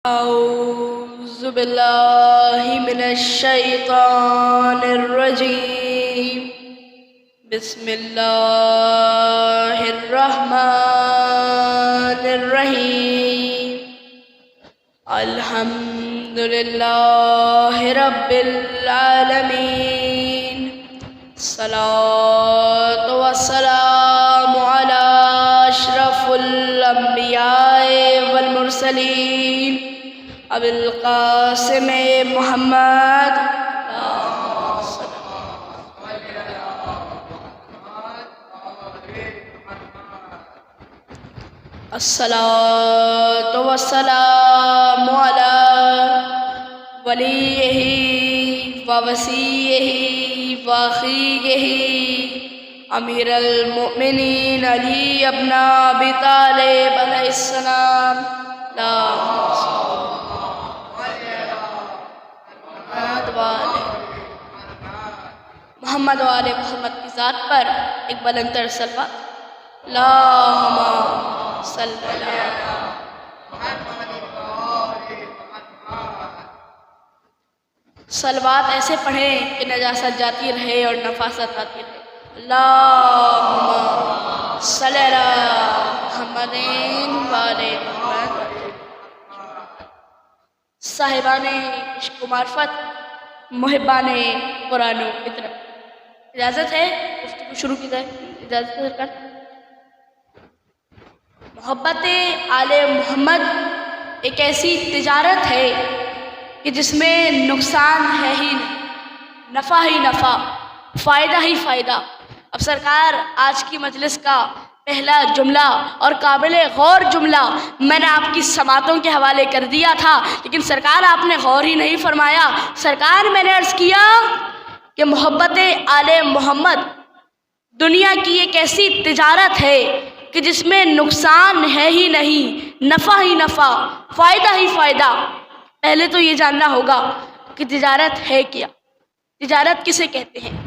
اعوذ باللہ من الشیطان الرجیم بسم اللہ الرحمن الرحیم الحمد للہ رب العالمین الصلاۃ والسلام علی اشرف الانبیاء والمرسلین ابو القاسم محمد الصلاۃ والسلام علی ولیہ ووصیہ واخیہ امیر المؤمنین علی ابن ابی طالب علیہ السلام محمد وآل محمد کی ذات پر ایک بلند تر صلوات اللہم صلی اللہ صلوات ایسے پڑھیں کہ نجاست جاتی رہے اور نفاست آتی رہے اللہم صلی اللہ محمد وآل محمد صاحبان عشق و معرفت محبان قرآن و فطرت اجازت ہے گفتگو شروع کی جائے اجازت ہے سرکار محبت آل محمد ایک ایسی تجارت ہے کہ جس میں نقصان ہے ہی نفع ہی نفع فائدہ ہی فائدہ اب سرکار آج کی مجلس کا پہلا جملہ اور قابل غور جملہ میں نے آپ کی سماعتوں کے حوالے کر دیا تھا لیکن سرکار آپ نے غور ہی نہیں فرمایا سرکار میں نے عرض کیا کہ محبت آل محمد دنیا کی ایک ایسی تجارت ہے کہ جس میں نقصان ہے ہی نہیں نفع ہی نفع فائدہ ہی فائدہ پہلے تو یہ جاننا ہوگا کہ تجارت ہے کیا تجارت کسے کہتے ہیں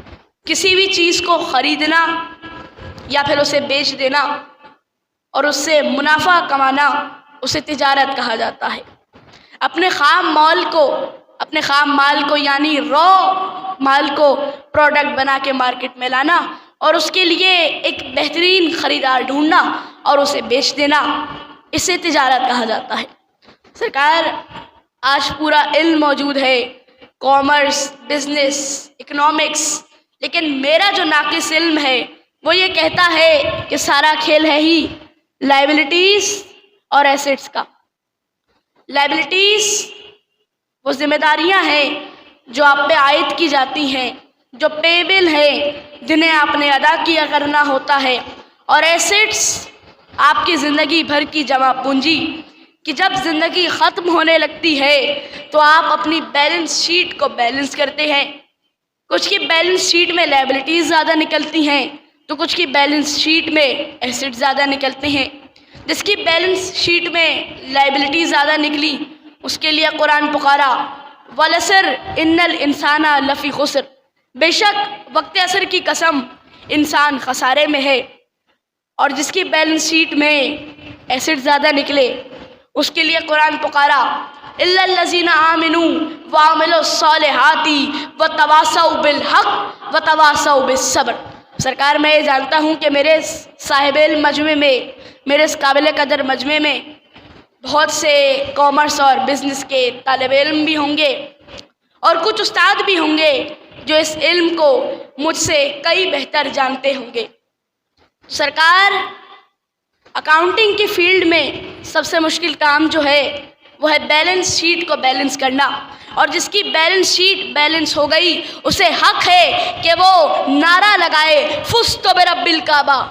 کسی بھی چیز کو خریدنا یا پھر اسے بیچ دینا اور اس سے منافع کمانا اسے تجارت کہا جاتا ہے اپنے خام مال کو یعنی رو مال کو پروڈکٹ بنا کے مارکیٹ میں لانا اور اس کے لیے ایک بہترین خریدار ڈھونڈنا اور اسے بیچ دینا اسے تجارت کہا جاتا ہے سرکار آج پورا علم موجود ہے کامرس بزنس اکنامکس لیکن میرا جو ناقص علم ہے وہ یہ کہتا ہے کہ سارا کھیل ہے ہی لائبلٹیز اور ایسٹس کا لائبلٹیز وہ ذمہ داریاں ہیں جو آپ پہ عائد کی جاتی ہیں جو پیبل ہیں جنہیں آپ نے ادا کیا کرنا ہوتا ہے اور ایسٹس آپ کی زندگی بھر کی جمع پونجی کہ جب زندگی ختم ہونے لگتی ہے تو آپ اپنی بیلنس شیٹ کو بیلنس کرتے ہیں کچھ کی بیلنس شیٹ میں لائبلٹیز زیادہ نکلتی ہیں تو کچھ کی بیلنس شیٹ میں ایسٹ زیادہ نکلتے ہیں جس کی بیلنس شیٹ میں لائبلٹیز زیادہ نکلی اس کے لیے قرآن پکارا والعصر ان الانسان لفی خسر بے شک وقت عصر کی قسم انسان خسارے میں ہے اور جس کی بیلنس شیٹ میں ایسٹ زیادہ نکلے اس کے لیے قرآن پکارا الا الذین آمنوا وعملوا الصالحات وتواصوا بالحق وتواصوا بالصبر سرکار میں یہ جانتا ہوں کہ میرے صاحب علم مجمع میں میرے اس قابل قدر مجمع میں بہت سے کامرس اور بزنس کے طالب علم بھی ہوں گے اور کچھ استاد بھی ہوں گے جو اس علم کو مجھ سے کئی بہتر جانتے ہوں گے سرکار اکاؤنٹنگ کی فیلڈ میں سب سے مشکل کام جو ہے وہ ہے بیلنس شیٹ کو بیلنس کرنا اور جس کی بیلنس شیٹ بیلنس ہو گئی اسے حق ہے کہ وہ نعرہ لگائے فزت برب الکعبہ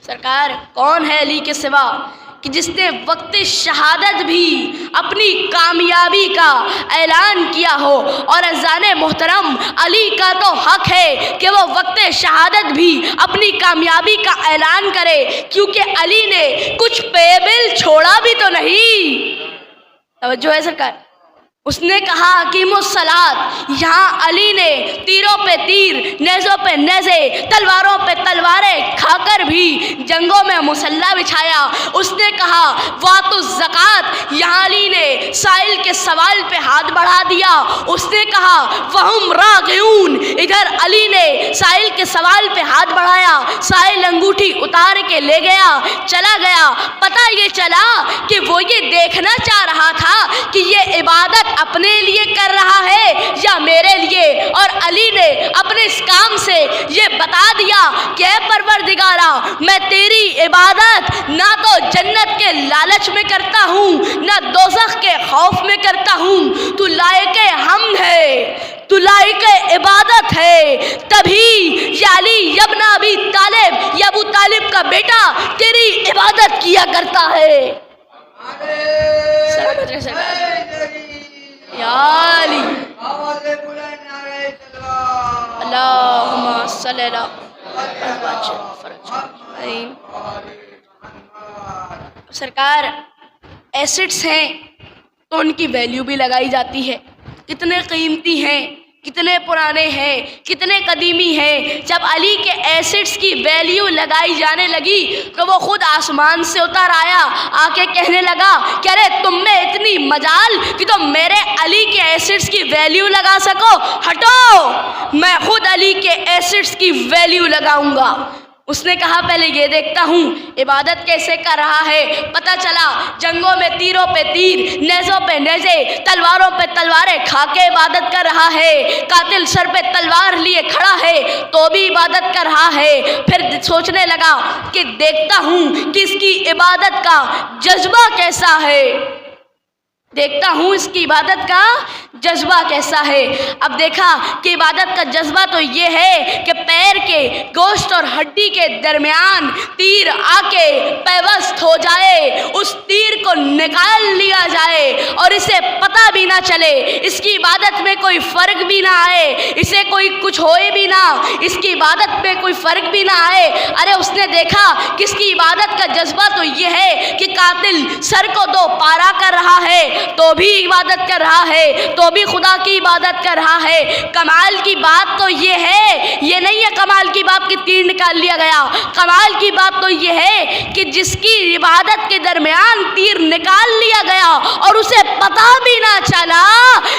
سرکار کون ہے علی کے سوا کہ جس نے وقت شہادت بھی اپنی کامیابی کا اعلان کیا ہو اور اذان محترم علی کا تو حق ہے کہ وہ وقت شہادت بھی اپنی کامیابی کا اعلان کرے کیونکہ علی نے کچھ پیبل چھوڑا بھی تو نہیں توجہ ہے سرکار. اس نے کہا حکیم الصلاۃ. یہاں علی نے تیروں پہ تیر، نیزوں پہ نیزے، تلواروں پہ تلواریں کھا کر بھی جنگوں میں مسلح بچھایا. اس نے کہا واتو الزکات. یہاں علی نے سائل کے سوال پہ ہاتھ بڑھا دیا. اس نے کہا وہم راغعون. ادھر علی نے سائل کے سوال پہ ہاتھ بڑھایا. سائل انگوٹھی اتار کے لے گیا، چلا گیا. پتہ یہ چلا کہ وہ یہ دیکھنا چاہ رہا تھا کہ یہ عبادت اپنے لیے کر رہا ہے یا میرے لیے. اور علی نے اپنے اس کام سے یہ بتا دیا کہ اے پروردگارا، میں تیری عبادت نہ تو جنت کے لالچ میں کرتا ہوں، نہ دوزخ کے خوف میں کرتا ہوں. تو لائق حمد ہے، تو لائق عبادت ہے. تبھی یا علی ابن ابی طالب، یا ابو طالب کا بیٹا، تیری عبادت کیا کرتا ہے. یا علی اللہم صلی اللہ سرکار. ایسٹس ہیں تو ان کی ویلیو بھی لگائی جاتی ہے. کتنے قیمتی ہیں، کتنے پرانے ہیں، کتنے قدیمی ہیں. جب علی کے ایسٹس کی ویلیو لگائی جانے لگی تو وہ خود آسمان سے اتر آیا، آ کے کہنے لگا کہ ارے تم میں اتنی مجال کہ تم میرے علی کے ایسٹس کی ویلیو لگا سکو. ہٹو، میں خود علی کے ایسٹس کی ویلیو لگاؤں گا. اس نے کہا پہلے یہ دیکھتا ہوں عبادت کیسے کر رہا ہے. پتہ چلا جنگوں میں تیروں پہ تیر، نیزوں پہ نیزے، تلواروں پہ تلواریں کھا کے عبادت کر رہا ہے. قاتل سر پہ تلوار لیے کھڑا ہے تو بھی عبادت کر رہا ہے. پھر سوچنے لگا کہ دیکھتا ہوں کہ اس کی عبادت کا جذبہ کیسا ہے، دیکھتا ہوں اس کی عبادت کا جذبہ کیسا ہے. اب دیکھا کہ عبادت کا جذبہ تو یہ ہے کہ پیر کے گوشت اور ہڈی کے درمیان تیر آ کے پیوست ہو جائے، اس تیر کو نکال لیا جائے اور اسے پتہ بھی نہ چلے، اس کی عبادت میں کوئی فرق بھی نہ آئے، اسے کوئی کچھ ہوئے بھی نہ، اس کی عبادت میں کوئی فرق بھی نہ آئے. ارے اس نے دیکھا کہ اس کی عبادت کا جذبہ تو یہ ہے کہ قاتل سر کو دو پارا کر رہا ہے تو بھی عبادت کر رہا ہے، تو بھی خدا کی عبادت کر رہا ہے. کمال کی بات تو یہ ہے، یہ نہیں ہے کمال کی بات کہ تیر نکال لیا گیا. کمال کی بات تو یہ ہے کہ جس کی عبادت کے درمیان تیر نکال لیا گیا اور اسے پتہ بھی نہ چلا.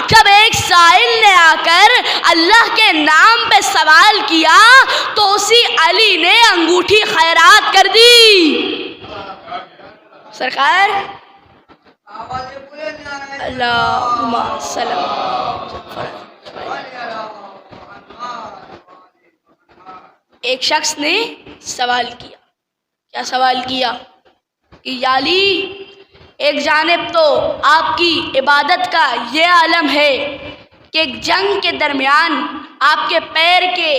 جب ایک سائل نے آ کر اللہ کے نام پہ سوال کیا تو اسی علی نے انگوٹھی خیرات کر دی. سرکار اللہم صلی اللہ. ایک شخص نے سوال کیا. کیا سوال کیا؟ کہ یا علی، ایک جانب تو آپ کی عبادت کا یہ عالم ہے کہ ایک جنگ کے درمیان آپ کے پیر کے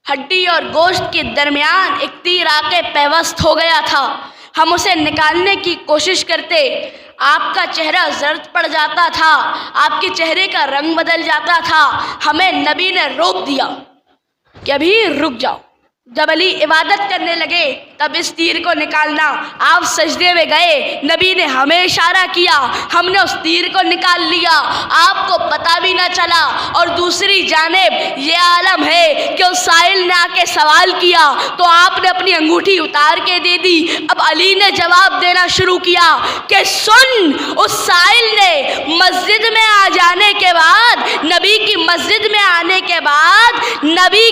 ہڈی اور گوشت کے درمیان ایک تیر آ کے پیوست ہو گیا تھا. ہم اسے نکالنے کی کوشش کرتے، آپ کا چہرہ زرد پڑ جاتا تھا، آپ کے چہرے کا رنگ بدل جاتا تھا. ہمیں نبی نے روک دیا کہ ابھی رک جاؤ. جب علی عبادت کرنے لگے تب اس تیر کو نکالنا، آپ سجدے میں گئے، نبی نے ہمیں اشارہ کیا، ہم نے اس تیر کو نکال لیا، آپ کو پتہ بھی نہ چلا. اور دوسری جانب یہ عالم ہے کہ اس سائل نے آ کے سوال کیا تو آپ نے اپنی انگوٹھی اتار کے دے دی. اب علی نے جواب دینا شروع کیا کہ سن، اس سائل نے مسجد میں آ جانے کے بعد، نبی کی مسجد میں آنے کے بعد نبی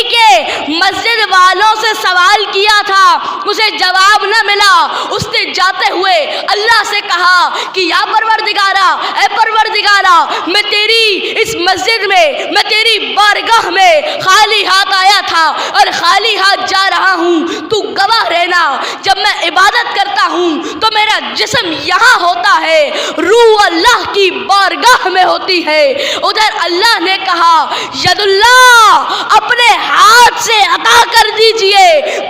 کے مسجد والوں سے سوال کیا تھا، اسے جواب نہ ملا. اس نے جاتے ہوئے اللہ سے کہا کہ یا پروردگارا، اے پروردگارا، میں تیری اس مسجد میں تیری بارگاہ میں خالی ہاتھ آیا تھا اور خالی ہاتھ جا رہا ہوں. تو گواہ رہنا، جب میں عبادت کرتا ہوں تو میرا جسم یہاں ہوتا ہے، روح اللہ کی بارگاہ میں ہوتی ہے. ادھر اللہ نے کہا ید اللہ، اپنے ہاتھ سے عطا کر دیجئے.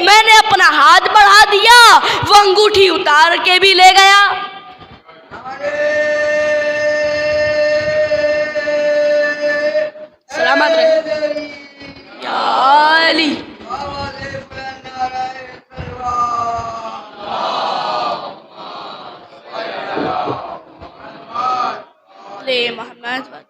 میں نے اپنا ہاتھ بڑھا دیا، وہ انگوٹھی اتار کے بھی لے گیا. سلامت رہے یا علی. فضل محمد